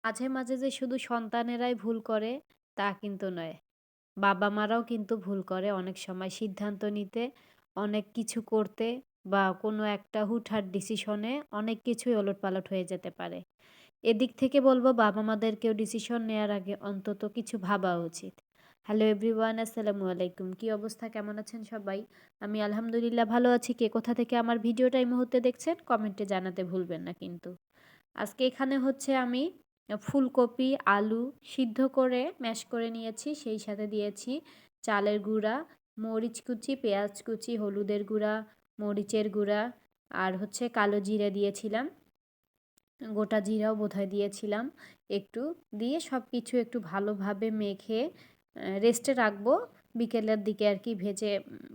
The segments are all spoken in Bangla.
মাঝে, মাঝে যে শুধু সন্তানেরাই ভুল করে তা কিন্তু নয়। বাবা-মারাও কিন্তু ভুল করে অনেক সময় সিদ্ধান্ত নিতে, অনেক কিছু করতে বা কোনো একটা হুটহাট ডিসিশনে অনেক কিছুই ওলটপালট হয়ে যেতে পারে। এদিক থেকে বলব বাবা-মাদেরকেও ডিসিশন নেয়ার আগে অন্তত কিছু ভাবা উচিত। হ্যালো এভরিওয়ান, আসসালামু আলাইকুম। কি অবস্থা? কেমন আছেন সবাই? আমি আলহামদুলিল্লাহ ভালো আছি। কে কোথা থেকে আমার ভিডিওটা এই মুহূর্তে দেখছেন কমেন্টে জানাতে ভুলবেন না কিন্তু। আজকে এখানে হচ্ছে আমি ফুলকপি, আলু সিদ্ধ করে ম্যাশ করে নিয়েছি। সেই সাথে দিয়েছি চালের গুঁড়া, মরিচ কুচি, পেঁয়াজ কুচি, হলুদের গুঁড়া, মরিচের গুঁড়া আর হচ্ছে কালো জিরে দিয়েছিলাম। গোটা জিরাও বোধহয় দিয়েছিলাম একটু। দিয়ে সব কিছু একটু ভালোভাবে মেখে রেস্টে রাখবো। বিকেলের দিকে আরকি ভেজে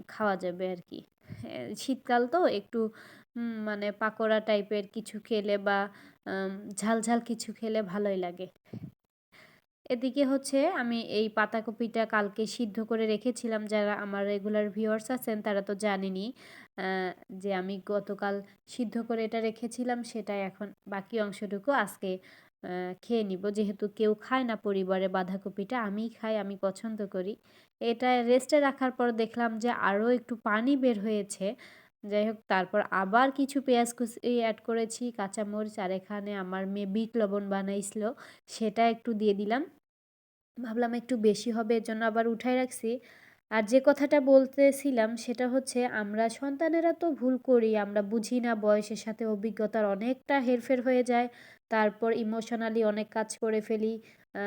খাওয়া যাবে আরকি। শীতকাল তো একটু মানে পাকোড়া টাইপের কিছু খেলে বা ঝাল, ঝাল কিছু খেলে ভালোই লাগে। এদিকে হচ্ছে আমি এই পাতাকপিটা কালকে সিদ্ধ করে রেখেছিলাম। যারা আমার রেগুলার ভিউয়ার্স আছেন তারা তো জানেনই আ যে আমি গতকাল সিদ্ধ করে এটা রেখেছিলাম। সেটাই এখন বাকি অংশটুকু আজকে খেয়ে নিবো। যেহেতু কেউ খায় না পরিবারে বাঁধাকপিটা, আমিই খাই, আমি পছন্দ করি। এটা রেস্টে রাখার পর দেখলাম যে আরও একটু পানি বের হয়েছে। যাই হোক তারপর আবার কিছু পেঁয়াজ কুচি এড করেছি, কাঁচামরিচ আর এখানে আমার মেয়ে বিট লবণ বানাইছিল সেটা একটু দিয়ে দিলাম। ভাবলাম একটু বেশি হবে এজন্য আবার উঠায় রাখছি। আর যে কথাটা বলতেছিলাম সেটা হচ্ছে আমরা সন্তানেরা তো ভুল করি। আমরা বুঝি না, বয়সের সাথে অভিজ্ঞতার অনেকটা হেরফের হয়ে যায়। তারপর ইমোশনালি অনেক কাজ করে ফেলি। আ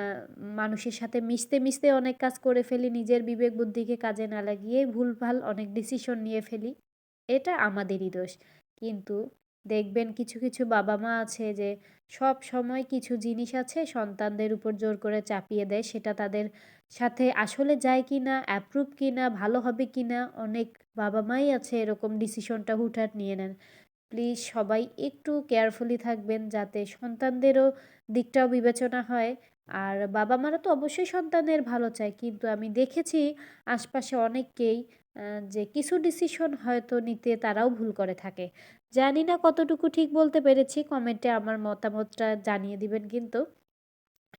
মানুষের সাথে মিশতে, মিশতে অনেক কাজ করে ফেলি। নিজের বিবেক বুদ্ধিকে কাজে না লাগিয়ে ভুলভাল অনেক ডিসিশন নিয়ে ফেলি। এটা আমাদেরই দোষ। কিন্তু দেখবেন কিছু, কিছু বাবা-মা আছে যে সবসময় কিছু জিনিস আছে সন্তানদের উপর জোর করে চাপিয়ে দেয়। সেটা তাদের সাথে আসলে যায় কিনা, অ্যাপ্রুভ কিনা, ভালো হবে কিনা, অনেক বাবা-মাই আছে এরকম ডিসিশনটা হুটহাট নিয়ে নেন। প্লিজ সবাই একটু কেয়ারফুলি থাকবেন যাতে সন্তানদেরও দিকটাও বিবেচনা হয়। আর বাবা-মারা তো অবশ্যই সন্তানের ভালো চায়। কিন্তু আমি দেখেছি আশপাশে অনেককেই যে কিছু ডিসিশন হয়তো নিতে তারাও ভুল করে থাকে। জানি না কতটুকু ঠিক বলতে পেরেছি, কমেন্টে আমার মতামতটা জানিয়ে দিবেন কিন্তু।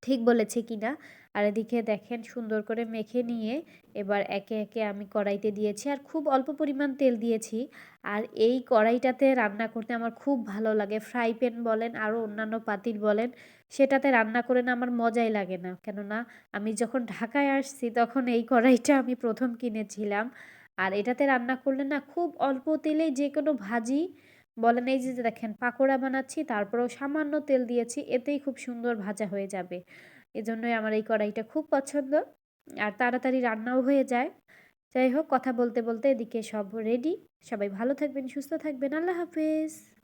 ঠিক বলেছি কিনা। আর এদিকে দেখেন সুন্দর করে মেখে নিয়ে এবার একে, একে আমি কড়াইতে দিয়েছি আর খুব অল্প পরিমাণ তেল দিয়েছি। আর এই কড়াইটাতে রান্না করতে আমার খুব ভালো লাগে। ফ্রাই প্যান বলেন আরও অন্যান্য পাতিল বলেন, সেটাতে রান্না করে না আমার মজাই লাগে না। কেননা আমি যখন ঢাকায় আসছি তখন এই কড়াইটা আমি ১ম কিনেছিলাম। আর এটাতে রান্না করলে না খুব অল্প তেলেই যেকোনো ভাজি বলেন, এই যে দেখেন পাকোড়া বানাচ্ছি তারপরেও সামান্য তেল দিয়েছি, এতেই খুব সুন্দর ভাজা হয়ে যাবে। এজন্যই আমার এই কড়াইটা খুব পছন্দ। আর তাড়াতাড়ি রান্নাও হয়ে যায়। যাই হোক কথা বলতে, বলতে এদিকে সব রেডি। সবাই ভালো থাকবেন, সুস্থ থাকবেন। আল্লাহ হাফেজ।